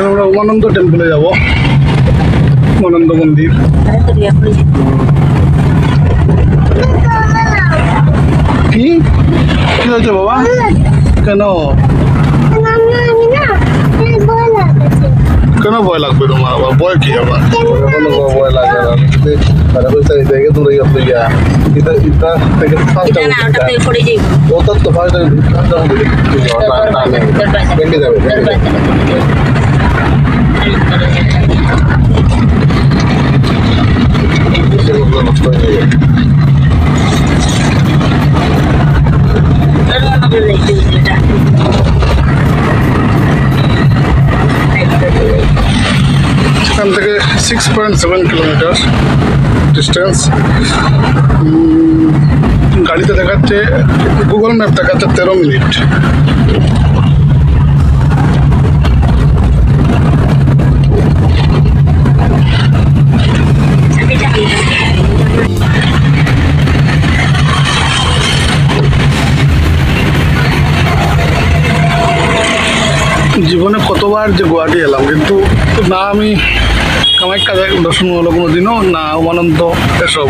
আমরা উমানন্দ টেম্পলে যাব, উমানন্দ মন্দির। কি কি হয়েছে বাবা? কেন কেন ভয় লাগবে তোমার? আবার ভয় কি আবার? ভয় লাগে এখান থেকে 6.7 কিলোমিটার ডিস্টেন্স। গাড়িতে দেখাচ্ছে, গুগল ম্যাপ দেখাচ্ছে 13 মিনিট। জীবনে কতবার যে গুয়াহাটি এলাম, কিন্তু না আমি কামাখ্যা দর্শন হলো কোনো দিনও, না উমানন্দ, এসব।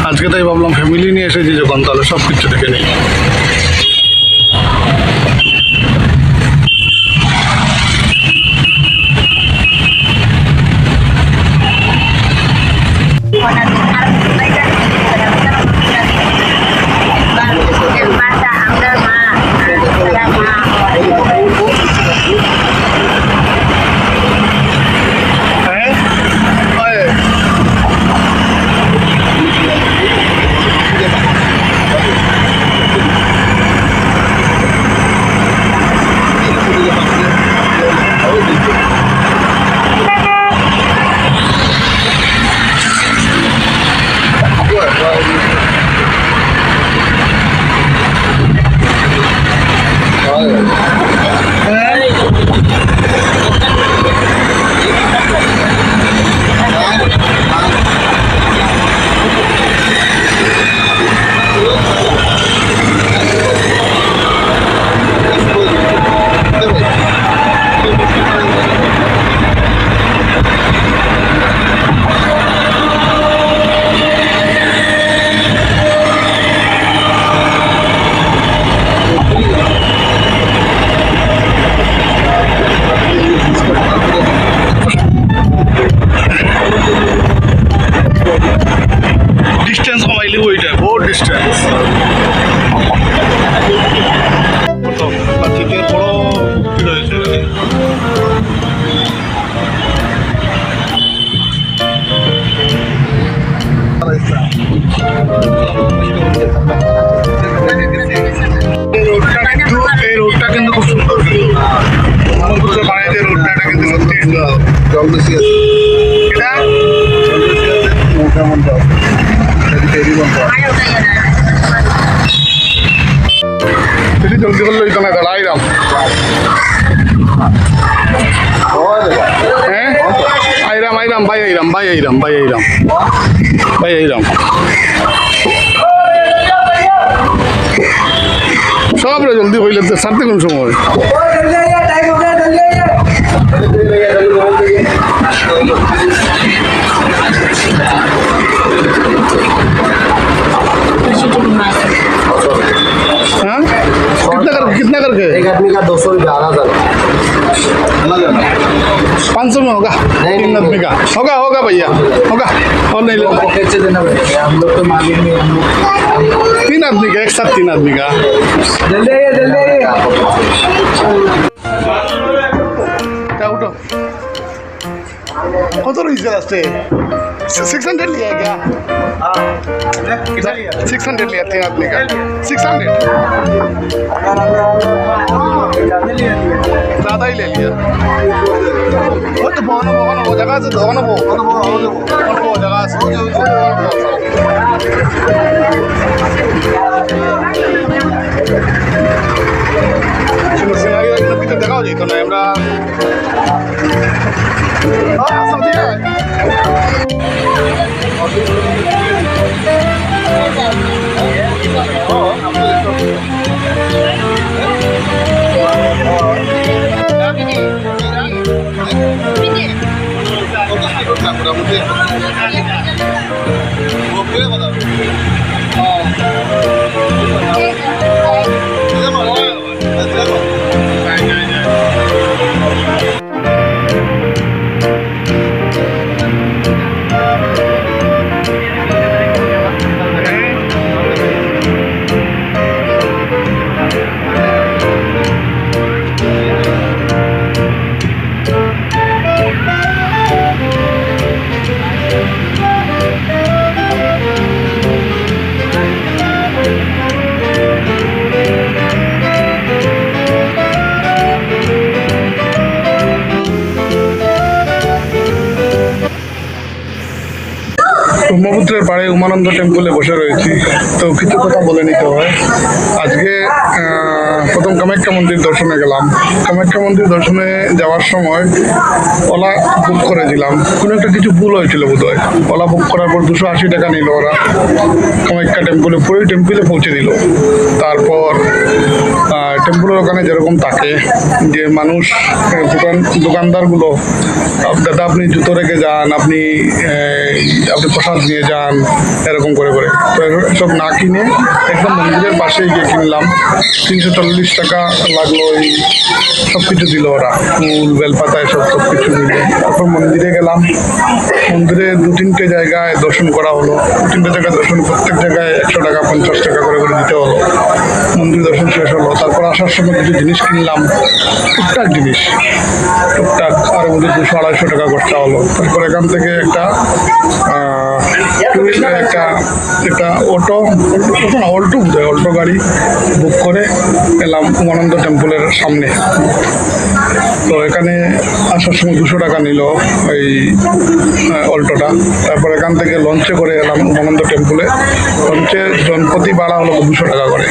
আজকে তাই ভাবলাম ফ্যামিলি নিয়ে এসেছি যখন, তাহলে সব কিছু দেখে নিই। ডিস্টেন্স কমাইলে ওইটা বহুত ডিস্টেন্স। পাখিদের বড় রয়েছে। এই রোডটা কিন্তু খুব সুন্দর, বানাইতে রোডটা, এটা কিন্তু সত্যি জল বেশি আছে। এটা জলদি করলে হইতো না, দাঁড়াইলাম। হ্যাঁ আইরাম আইরাম ভাই, আইরাম ভাই, আইরাম ভাই, আইরাম ভাই, আইরাম সব জলদি হইলে তো সারতে কোন সময়। हाँ कितना करके? एक आदमी का 200 रुपया, आना जाना 500 में होगा? 3 आदमी का होगा? होगा भैया, होगा। और नहीं लेना, कैसे देना पड़ेगा? हम लोग तो मालूम नहीं, हम लोग 3 आदमी का, एक साथ 3 आदमी का। जल्दी आइए, जल्दी आइए। क्या उठो, कत रही रास्ते? 600 लिया है क्या? हाँ, कितना लिया? 600 लिया 3 आदमी का, 600 ज़्यादा ही ले लिया। वो तो वो जगह से वो जगह से দেখাও যেত না আমরা। মোটামুটি ব্রহ্মপুত্রের পাড়ে উমানন্দ টেম্পলে বসে রয়েছি। তো কিছু কথা বলে নিতে হয়। আজকে প্রথম কামাখ্যা মন্দির দর্শনে গেলাম। কামাখ্যা মন্দির দর্শনে যাওয়ার সময় ওলা বুক করেছিলাম, কোনো একটা কিছু ভুল হয়েছিল বোধহয়। ওলা বুক করার পর 280 টাকা নিল ওরা। কামাখ্যা টেম্পলে পুরোই টেম্পলে পৌঁছে দিল। তারপর টেম্পলের ওখানে যেরকম থাকে যে মানুষ দোকানদারগুলো, দাদা আপনি জুতো রেখে যান, আপনি প্রসাদ নিয়ে যান, এরকম করে করে। তো এসব না কিনে একদম মন্দিরের পাশে গিয়ে কিনলাম। 340 টাকা লাগলো। এই সব কিছু দিল ওরা, ফুল বেলপাতা এসব সব কিছু দিল। তারপর মন্দিরে গেলাম। মন্দিরে 2-3টে জায়গায় দর্শন করা হলো। 2-3টে জায়গায় দর্শন, প্রত্যেক জায়গায় 100 টাকা 50 টাকা করে করে দিতে হলো। মন্দির দর্শন শেষ হলো। তারপর আসার সময় কিছু জিনিস কিনলাম, টুকটাক জিনিস, টুকটাক আর মধ্যে 200-250 টাকা খরচা হলো। তারপর এখান থেকে একটা অল্টো গাড়ি বুক করে এলাম উমানন্দ টেম্পলের সামনে। তো এখানে আসার সময় 200 টাকা নিল এই অল্টোটা। তারপর এখান থেকে লঞ্চে করে এলাম উমানন্দ টেম্পলে। লঞ্চে জনপ্রতি ভাড়া হলো 200 টাকা করে,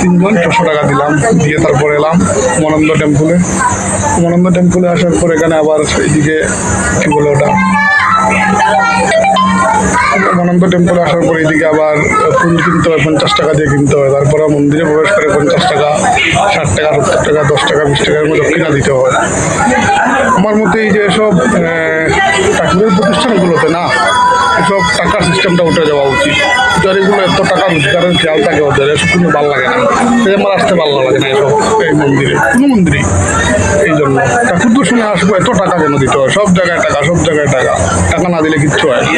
3 জন 400 টাকা দিলাম, দিয়ে তারপর এলাম উমানন্দ টেম্পলে। উমানন্দ টেম্পলে আসার পর এখানে আবার এইদিকে কী বলে ওটা, উমানন্দ টেম্পলে আসার পর এইদিকে আবার ফুল কিনতে হয়, 50 টাকা দিয়ে কিনতে হয়। তারপরে মন্দিরে প্রবেশ করে 50 টাকা, 60 টাকা, 70 টাকা, 10 টাকা, 20 টাকার মতো কিনা দিতে হয়। আমার মতে এই যে এসব ঠাকুরের প্রতিষ্ঠানগুলোতে না, এসব টাকার সিস্টেমটা উঠে যাওয়া উচিত। যার এগুলো এত টাকা রোজগারের খেয়াল থাকে ওদের, এসব কিন্তু ভালো লাগে না। আমার আসতে ভালো লাগে না এসব এই মন্দিরে, কোনো মন্দিরেই। এই জন্য ঠাকুর দর্শনে আসবো, এত টাকা কেন দিতে হয়? সব জায়গায় টাকা, সব জায়গায় টাকা, টাকা না দিলে কিচ্ছু হয় না।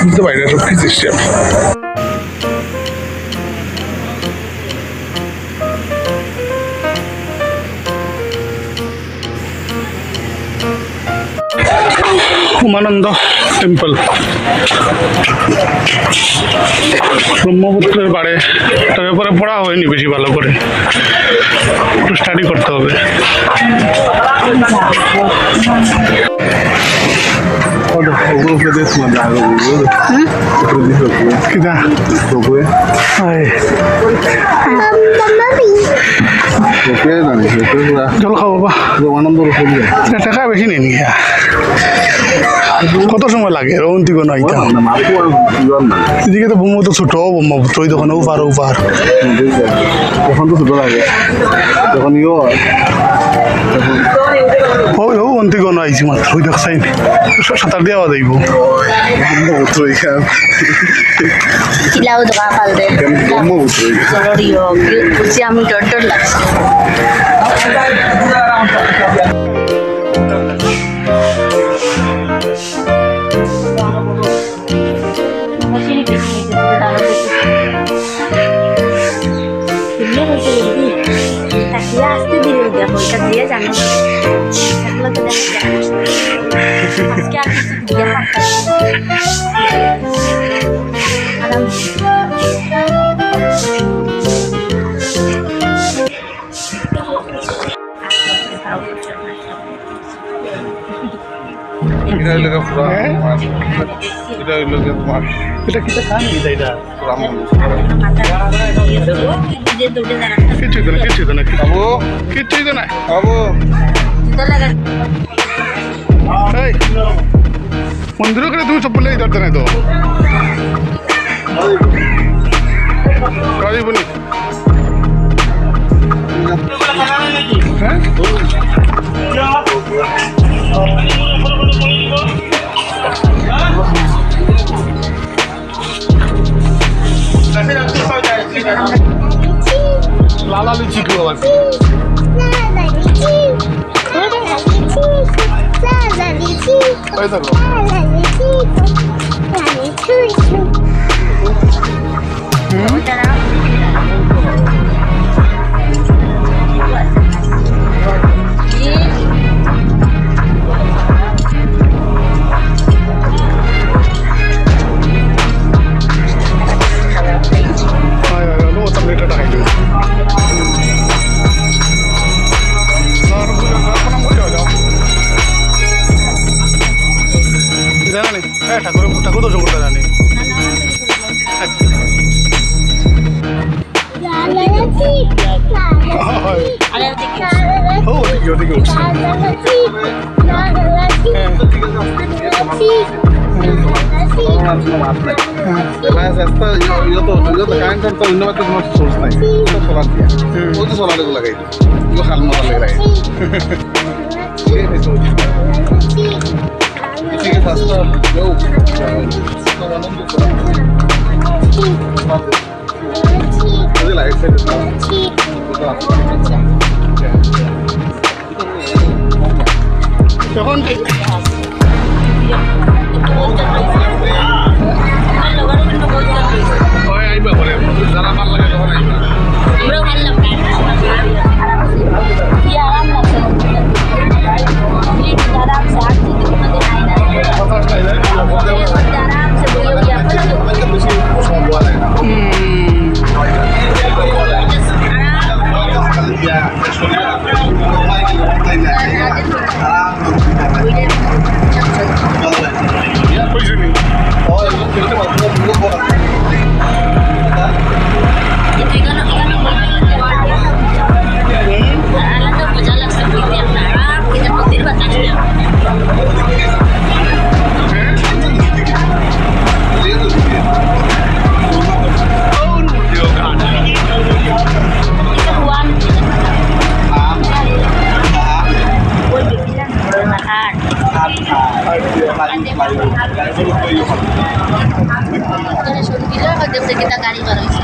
বুঝতে পারি না এসব কী সিস্টেম। উমানন্দ টেম্পল ব্রহ্মপুত্রের পাড়ে। তার ব্যাপারে পড়া হয়নি বেশি ভালো করে, একটু স্টাডি করতে হবে। জল খাবো বা টাকা বেশি নেই। কত সময় লাগে রৌন্তি কোনো আইতা? এদিকে তো ব্রহ্মপুত্র ছোট, ব্রহ্মপুত্র ওই দোকানে উপার এখন তো ছোট লাগে, যখন ওই অন্তি কোনো আইছি মাত্র, ওই দেখ চাই সাঁতার দেওয়া যাইব। Kilau tu kapal deh. Kalau dia, si amu dodol lah. Dia jangan. Kalau kita jangan. Meski aku dia pakai. Adam. এটা হলো পুরা এটা হলো তোমার এটা কিটা খান এটা রাম কিছুই তো না বাবু, কিছুই তো না বাবু। এই মন্দির করে তুমি সব বলে ধরতে নাই তো কাজীবনি। হ্যাঁ লালা লিচি কি আবার ওই দেখো nó tâm lý rất là hay được nó không có điều đâu জানা নেই হ্যাঁ ঠাকুর ঠাকুর দর্শন করতে জানি ও ওদিকে ওদিকে উঠছে যখন আইবা বলে যারা ভাল লাগে তখন আইবা Bro, hello. Iya, alam lah. Ini dalam saat itu kita dalam sebelum dia kita kali baru